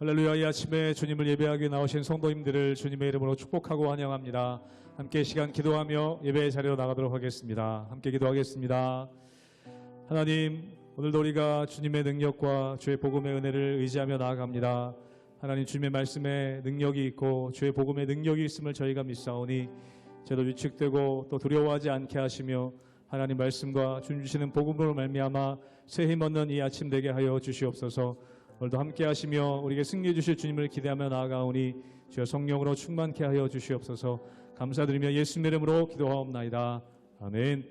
할렐루야. 이 아침에 주님을 예배하기 나오신 성도님들을 주님의 이름으로 축복하고 환영합니다. 함께 시간 기도하며 예배의 자리로 나가도록 하겠습니다. 함께 기도하겠습니다. 하나님, 오늘도 우리가 주님의 능력과 주의 복음의 은혜를 의지하며 나아갑니다. 하나님, 주님의 말씀에 능력이 있고 주의 복음의 능력이 있음을 저희가 믿사오니 저도 위축되고 또 두려워하지 않게 하시며 하나님 말씀과 주님 주시는 복음으로 말미암아 새 힘 얻는 이 아침 되게 하여 주시옵소서. 오늘도 함께 하시며 우리에게 승리 주실 주님을 기대하며 나아가오니 주여 성령으로 충만케 하여 주시옵소서. 감사드리며 예수님의 이름으로 기도하옵나이다. 아멘.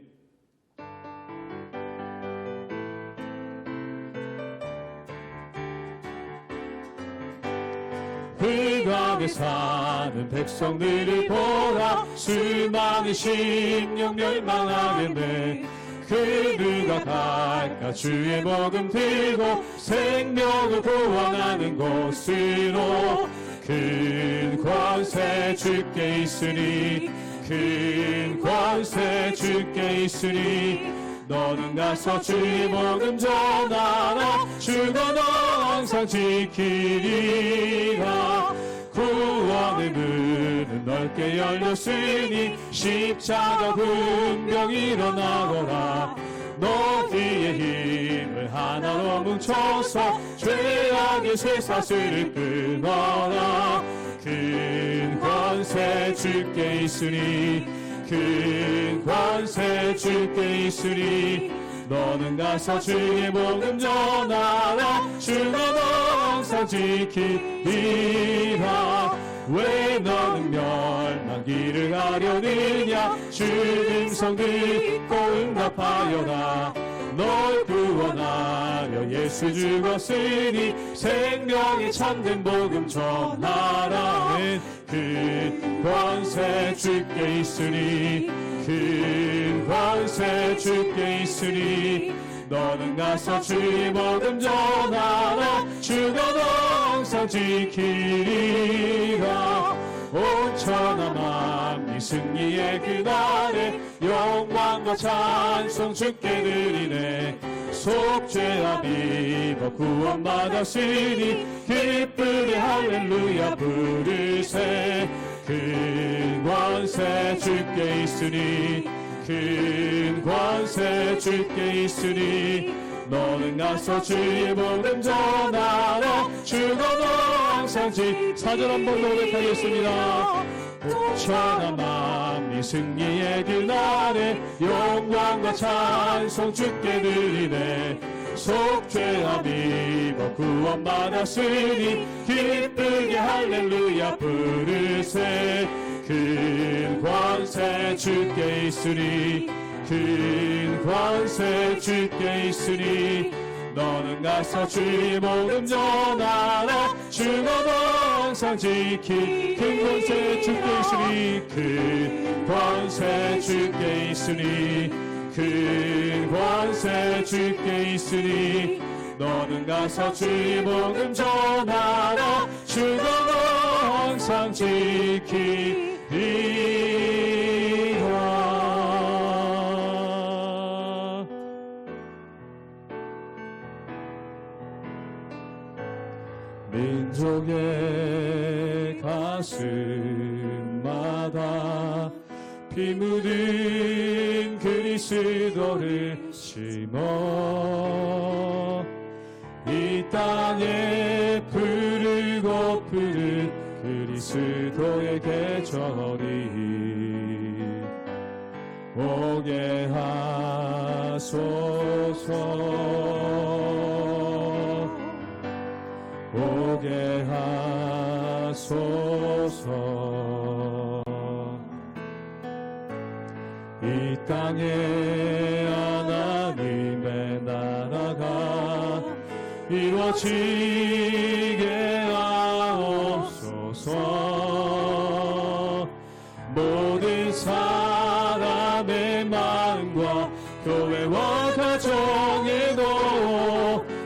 흑암에 사는 백성들을 보라. 수많은 심령 멸망하겠네. 그 누가 갈까? 주의 복음 들고 생명을 구원하는 곳으로. 큰 권세 주께 있으니, 큰 권세 주께 있으니, 너는 가서 주의 복음 전하라. 주가 너 항상 지키리라. 구원의 문은 넓게 열렸으니 십자가 분명 일어나거라. 너희의 힘을 하나로 뭉쳐서 죄악의 쇠사슬을 끊어라. 큰 권세 주께 있으니, 큰 권세 주께 있으니, 너는 가서 주의 복음 전하라. 주가 너 항상 지키리라. 왜 너는 멸망기를 가려느냐? 주 음성 듣고 응답하여라. 널 구원하려 예수 죽었으니 생명의 참된 복음 전하라. 큰 권세 주께 있으니, 큰 권세 주께 있으니, 너는 가서 주의 복음 전하라. 주가 너 항상 지키리라. 온 천하 만민 승리의 그날에 영광과 찬송 주께 드리네. 속죄와 비버 구원받았으니 기쁘게 할렐루야 부르세. 큰 권세 주께 있으니, 큰 권세 주께 있으니, 너는 가서 주의 복음 전하라. 주가 너 항상 사절 한번 노력하겠습니다. 천하 만민 승리의 그날에 영광과 찬송 주께 드리네. 속죄와 미버 구원받았으니 기쁘게 할렐루야 부르세. 큰 권세 주께 있으니, 큰 권세 주께 있으니, 너는 가서 주의 복음 전하라. 주가 너 항상 지키. 큰 권세 주께 있으니, 큰 권세 주께 있으니, 큰 권세 주께 있으니, 너는 가서 주의 복음 전하라. 주가 너 항상 지키리라. 민족의 가슴마다 피 묻은 그리스도를 심어 이 땅에 부르고 부른 그리스도의 계절이 오게 하소서. 오게 하소서. 이 땅에 하나님의 나라가 이루어지게 하옵소서. 모든 사람의 마음과 교회와 가정에도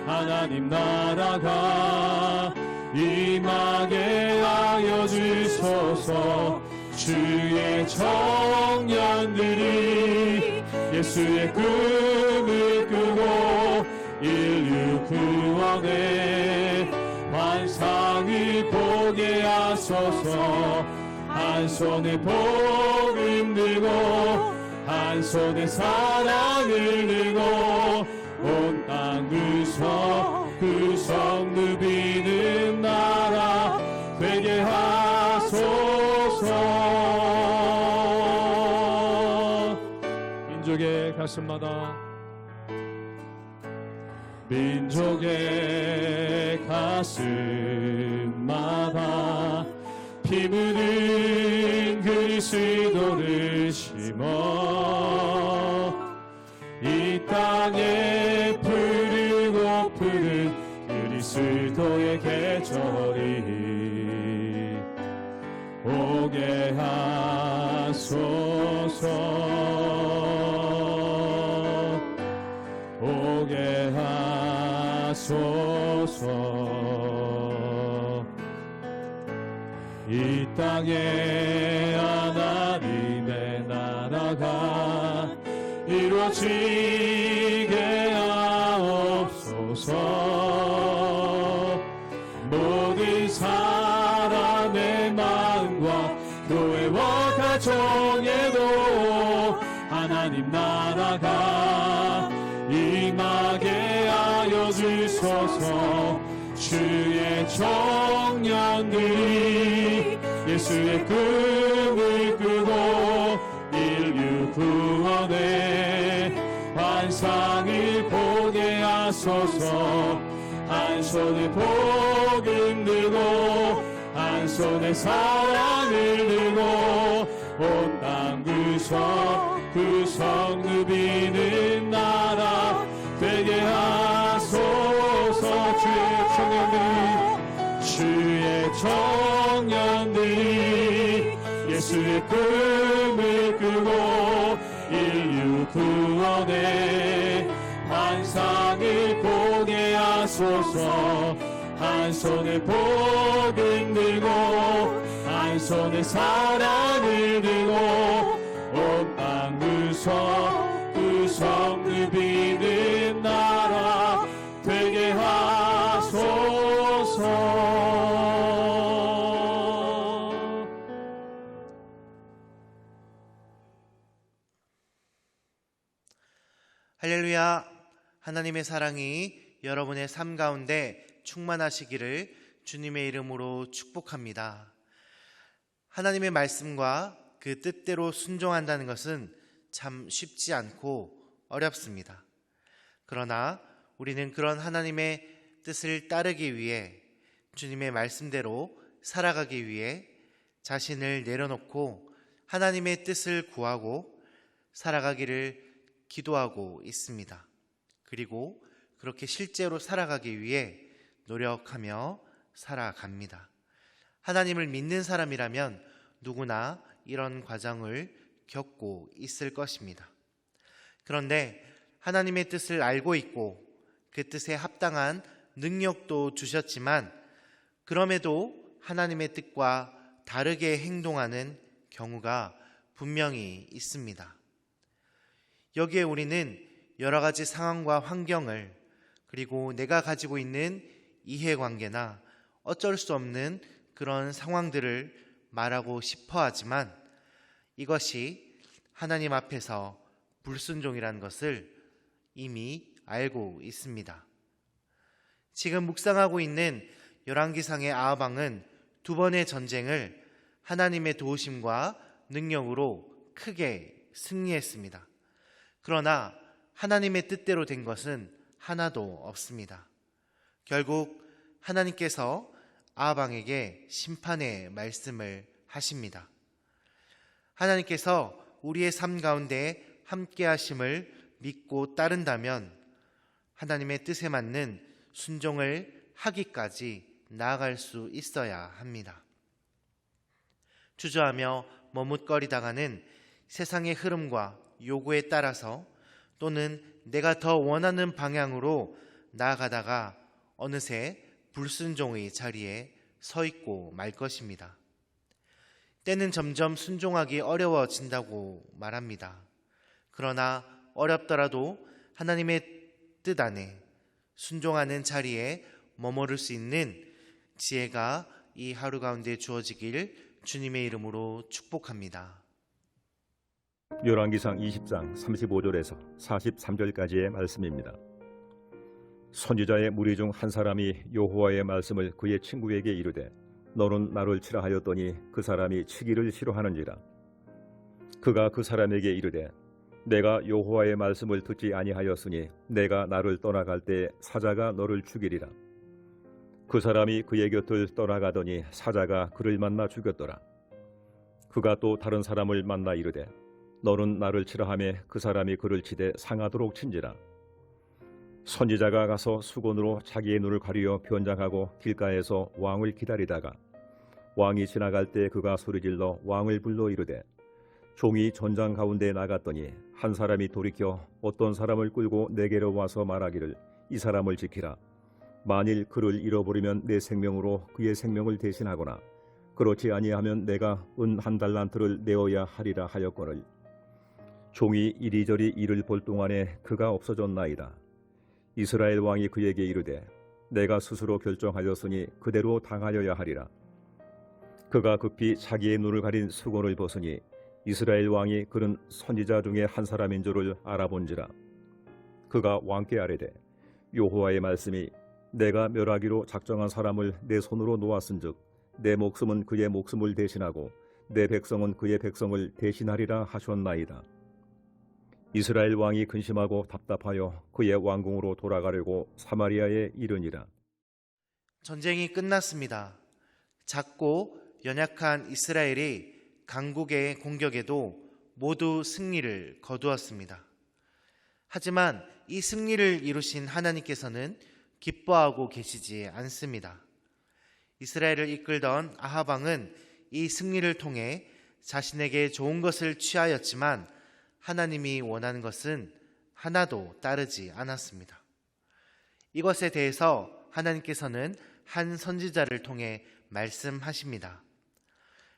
하나님 나라가 임하게 하여 주소서. 주의 청년들이 예수의 꿈을 꾸고 인류 구원의 환상을 하소서. 한 손에 복음 들고 한 손에 사랑을 들고 온 땅 구석 누비는 나라 되게 하소서. 민족의 가슴마다 피 묻은 그리스도를 심어 이 땅에 푸르고 푸른 그리스도의 계절이 오게 하소서. 오게 하소서. 이 땅에 하나님의 나라가 이루어지게 하옵소서. 모든 사람의 마음과 교회와 가정에도 하나님 나라가 임하게 하여 주소서. 주의 청년들이 예수의 꿈을 꾸고 인류 구원의 환상을 보게 하소서. 한 손에 복음 들고 한 손에 사랑을 들고 온 땅 구석 누비는 나라 되게 하소서. 주의 청년들이 예수의 꿈을 꾸고 인류 구원의 환상을 보게 하소서. 한 손에 복음 들고 한 손에 사랑을 들고 온 땅 구석 누비는 나라 되게 하소서. 할렐루야. 하나님의 사랑이 여러분의 삶 가운데 충만하시기를 주님의 이름으로 축복합니다. 하나님의 말씀과 그 뜻대로 순종한다는 것은 참 쉽지 않고 어렵습니다. 그러나 우리는 그런 하나님의 뜻을 따르기 위해 주님의 말씀대로 살아가기 위해 자신을 내려놓고 하나님의 뜻을 구하고 살아가기를 기도하고 있습니다. 그리고 그렇게 실제로 살아가기 위해 노력하며 살아갑니다. 하나님을 믿는 사람이라면 누구나 이런 과정을 겪고 있을 것입니다. 그런데 하나님의 뜻을 알고 있고 그 뜻에 합당한 능력도 주셨지만 그럼에도 하나님의 뜻과 다르게 행동하는 경우가 분명히 있습니다. 여기에 우리는 여러 가지 상황과 환경을 그리고 내가 가지고 있는 이해관계나 어쩔 수 없는 그런 상황들을 말하고 싶어 하지만 이것이 하나님 앞에서 불순종이라는 것을 이미 알고 있습니다. 지금 묵상하고 있는 열왕기상의 아하방은 두 번의 전쟁을 하나님의 도우심과 능력으로 크게 승리했습니다. 그러나 하나님의 뜻대로 된 것은 하나도 없습니다. 결국 하나님께서 아하방에게 심판의 말씀을 하십니다. 하나님께서 우리의 삶 가운데 함께 하심을 믿고 따른다면 하나님의 뜻에 맞는 순종을 하기까지 나아갈 수 있어야 합니다. 주저하며 머뭇거리다가는 세상의 흐름과 요구에 따라서 또는 내가 더 원하는 방향으로 나아가다가 어느새 불순종의 자리에 서 있고 말 것입니다. 때는 점점 순종하기 어려워진다고 말합니다. 그러나 어렵더라도 하나님의 뜻 안에 순종하는 자리에 머무를 수 있는 지혜가 이 하루 가운데 주어지길 주님의 이름으로 축복합니다. 열왕기상 20장 35절에서 43절까지의 말씀입니다. 선지자의 무리 중 한 사람이 여호와의 말씀을 그의 친구에게 이르되 너는 나를 치라 하였더니 그 사람이 치기를 싫어하는지라. 그가 그 사람에게 이르되 내가 여호와의 말씀을 듣지 아니하였으니 내가 나를 떠나갈 때 사자가 너를 죽이리라. 그 사람이 그의 곁을 떠나가더니 사자가 그를 만나 죽였더라. 그가 또 다른 사람을 만나 이르되 너는 나를 치라 하며 그 사람이 그를 치되 상하도록 친지라. 선지자가 가서 수건으로 자기의 눈을 가리어 변장하고 길가에서 왕을 기다리다가 왕이 지나갈 때 그가 소리질러 왕을 불러 이르되 종이 전장 가운데 나갔더니 한 사람이 돌이켜 어떤 사람을 끌고 내게로 와서 말하기를 이 사람을 지키라. 만일 그를 잃어버리면 내 생명으로 그의 생명을 대신하거나 그렇지 아니하면 내가 은 1달란트를 내어야 하리라 하였거늘 종이 이리저리 이를 볼 동안에 그가 없어졌나이다. 이스라엘 왕이 그에게 이르되 내가 스스로 결정하였으니 그대로 당하여야 하리라. 그가 급히 자기의 눈을 가린 수건을 벗으니 이스라엘 왕이 그는 선지자 중에 한 사람인 줄을 알아본지라. 그가 왕께 아뢰되 여호와의 말씀이 내가 멸하기로 작정한 사람을 내 손으로 놓았은즉 내 목숨은 그의 목숨을 대신하고 내 백성은 그의 백성을 대신하리라 하셨나이다. 이스라엘 왕이 근심하고 답답하여 그의 왕궁으로 돌아가려고 사마리아에 이르니라. 전쟁이 끝났습니다. 작고 연약한 이스라엘이 강국의 공격에도 모두 승리를 거두었습니다. 하지만 이 승리를 이루신 하나님께서는 기뻐하고 계시지 않습니다. 이스라엘을 이끌던 아합 왕은 이 승리를 통해 자신에게 좋은 것을 취하였지만 하나님이 원하는 것은 하나도 따르지 않았습니다. 이것에 대해서 하나님께서는 한 선지자를 통해 말씀하십니다.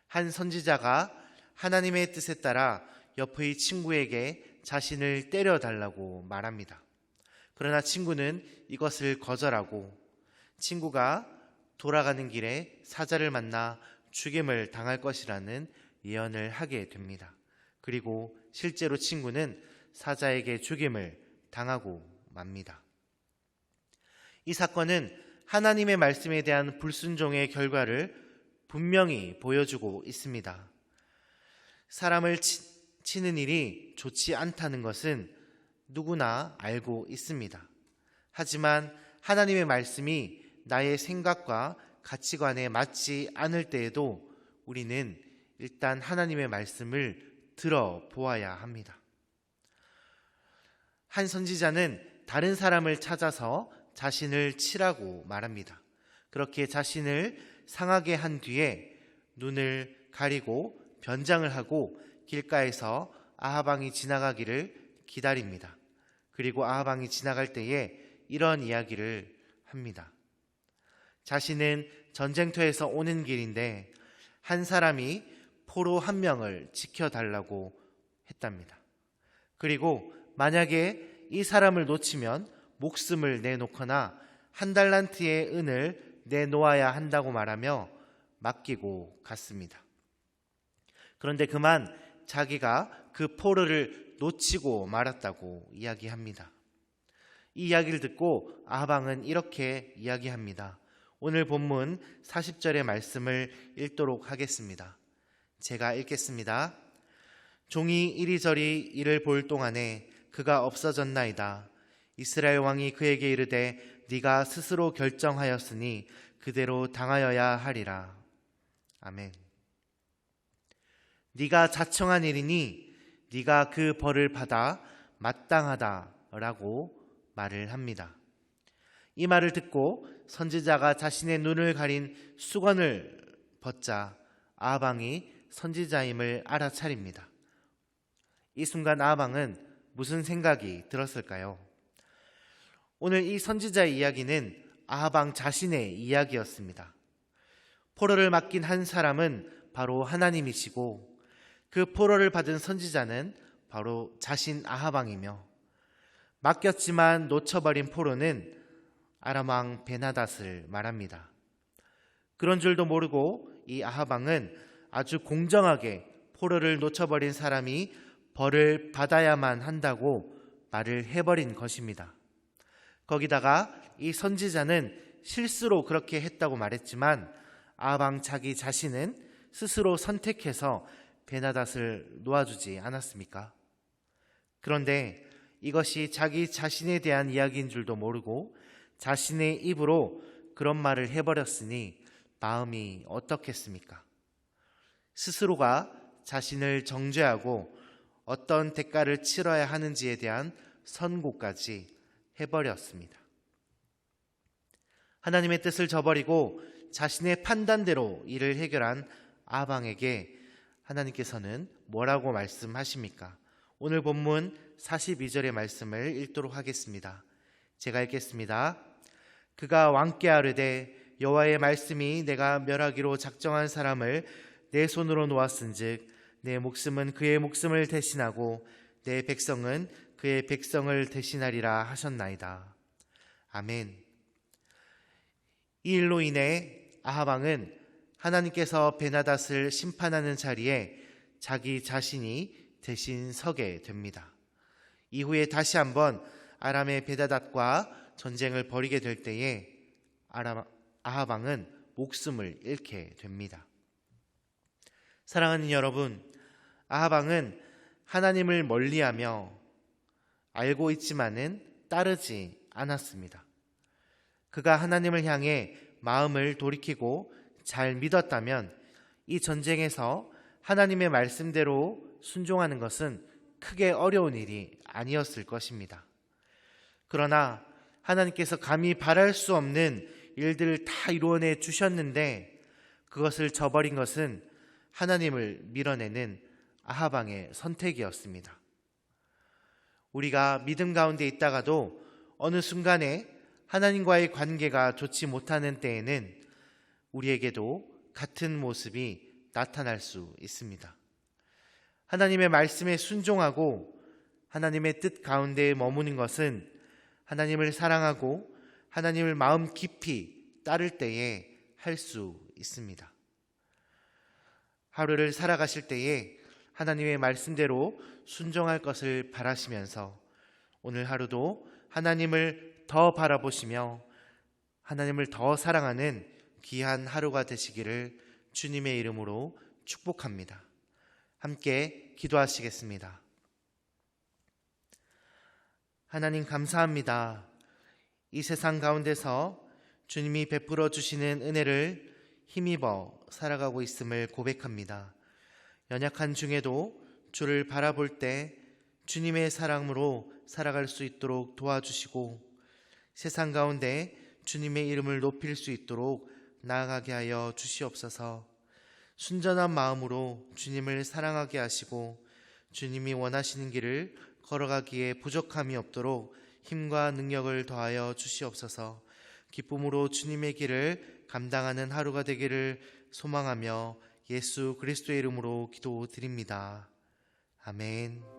한 선지자가 하나님의 뜻에 따라 옆의 친구에게 자신을 때려달라고 말합니다. 그러나 친구는 이것을 거절하고 친구가 돌아가는 길에 사자를 만나 죽임을 당할 것이라는 예언을 하게 됩니다. 그리고 실제로 친구는 사자에게 죽임을 당하고 맙니다. 이 사건은 하나님의 말씀에 대한 불순종의 결과를 분명히 보여주고 있습니다. 사람을 치는 일이 좋지 않다는 것은 누구나 알고 있습니다. 하지만 하나님의 말씀이 나의 생각과 가치관에 맞지 않을 때에도 우리는 일단 하나님의 말씀을 들어보아야 합니다. 한 선지자는 다른 사람을 찾아서 자신을 치라고 말합니다. 그렇게 자신을 상하게 한 뒤에 눈을 가리고 변장을 하고 길가에서 아합 왕이 지나가기를 기다립니다. 그리고 아합 왕이 지나갈 때에 이런 이야기를 합니다. 자신은 전쟁터에서 오는 길인데 한 사람이 포로 한 명을 지켜달라고 했답니다. 그리고 만약에 이 사람을 놓치면 목숨을 내놓거나 1달란트의 은을 내놓아야 한다고 말하며 맡기고 갔습니다. 그런데 그만 자기가 그 포로를 놓치고 말았다고 이야기합니다. 이 이야기를 듣고 아합 왕은 이렇게 이야기합니다. 오늘 본문 40절의 말씀을 읽도록 하겠습니다. 제가 읽겠습니다. 종이 이리저리 이를 볼 동안에 그가 없어졌나이다. 이스라엘 왕이 그에게 이르되 네가 스스로 결정하였으니 그대로 당하여야 하리라. 아멘. 네가 자청한 일이니 네가 그 벌을 받아 마땅하다라고 말을 합니다. 이 말을 듣고 선지자가 자신의 눈을 가린 수건을 벗자 아합 왕이 선지자임을 알아차립니다. 이 순간 아합 왕은 무슨 생각이 들었을까요? 오늘 이 선지자의 이야기는 아합 왕 자신의 이야기였습니다. 포로를 맡긴 한 사람은 바로 하나님이시고 그 포로를 받은 선지자는 바로 자신 아합 왕이며 맡겼지만 놓쳐버린 포로는 아람 왕 베나닷을 말합니다. 그런 줄도 모르고 이 아합 왕은 아주 공정하게 포로를 놓쳐버린 사람이 벌을 받아야만 한다고 말을 해버린 것입니다. 거기다가 이 선지자는 실수로 그렇게 했다고 말했지만 아합 왕 자기 자신은 스스로 선택해서 베나닷을 놓아주지 않았습니까? 그런데 이것이 자기 자신에 대한 이야기인 줄도 모르고 자신의 입으로 그런 말을 해버렸으니 마음이 어떻겠습니까? 스스로가 자신을 정죄하고 어떤 대가를 치러야 하는지에 대한 선고까지 해버렸습니다. 하나님의 뜻을 저버리고 자신의 판단대로 일을 해결한 아합 왕에게 하나님께서는 뭐라고 말씀하십니까? 오늘 본문 42절의 말씀을 읽도록 하겠습니다. 제가 읽겠습니다. 그가 왕께 아뢰되 여호와의 말씀이 내가 멸하기로 작정한 사람을 내 손으로 놓았은즉 내 목숨은 그의 목숨을 대신하고 내 백성은 그의 백성을 대신하리라 하셨나이다. 아멘. 이 일로 인해 아합 왕은 하나님께서 베나닷을 심판하는 자리에 자기 자신이 대신 서게 됩니다. 이후에 다시 한번 아람의 베나닷과 전쟁을 벌이게 될 때에 아합 왕은 목숨을 잃게 됩니다. 사랑하는 여러분, 아합 왕은 하나님을 멀리하며 알고 있지만은 따르지 않았습니다. 그가 하나님을 향해 마음을 돌이키고 잘 믿었다면 이 전쟁에서 하나님의 말씀대로 순종하는 것은 크게 어려운 일이 아니었을 것입니다. 그러나 하나님께서 감히 바랄 수 없는 일들을 다 이루어내 주셨는데 그것을 저버린 것은 하나님을 밀어내는 아합 왕의 선택이었습니다. 우리가 믿음 가운데 있다가도 어느 순간에 하나님과의 관계가 좋지 못하는 때에는 우리에게도 같은 모습이 나타날 수 있습니다. 하나님의 말씀에 순종하고 하나님의 뜻 가운데 머무는 것은 하나님을 사랑하고 하나님을 마음 깊이 따를 때에 할 수 있습니다. 하루를 살아가실 때에 하나님의 말씀대로 순종할 것을 바라시면서 오늘 하루도 하나님을 더 바라보시며 하나님을 더 사랑하는 귀한 하루가 되시기를 주님의 이름으로 축복합니다. 함께 기도하시겠습니다. 하나님 감사합니다. 이 세상 가운데서 주님이 베풀어 주시는 은혜를 힘입어 살아가고 있음을 고백합니다. 연약한 중에도 주를 바라볼 때 주님의 사랑으로 살아갈 수 있도록 도와주시고 세상 가운데 주님의 이름을 높일 수 있도록 나아가게 하여 주시옵소서. 순전한 마음으로 주님을 사랑하게 하시고 주님이 원하시는 길을 걸어가기에 부족함이 없도록 힘과 능력을 더하여 주시옵소서. 기쁨으로 주님의 길을 감당하는 하루가 되기를 소망하며 예수 그리스도의 이름으로 기도드립니다. 아멘.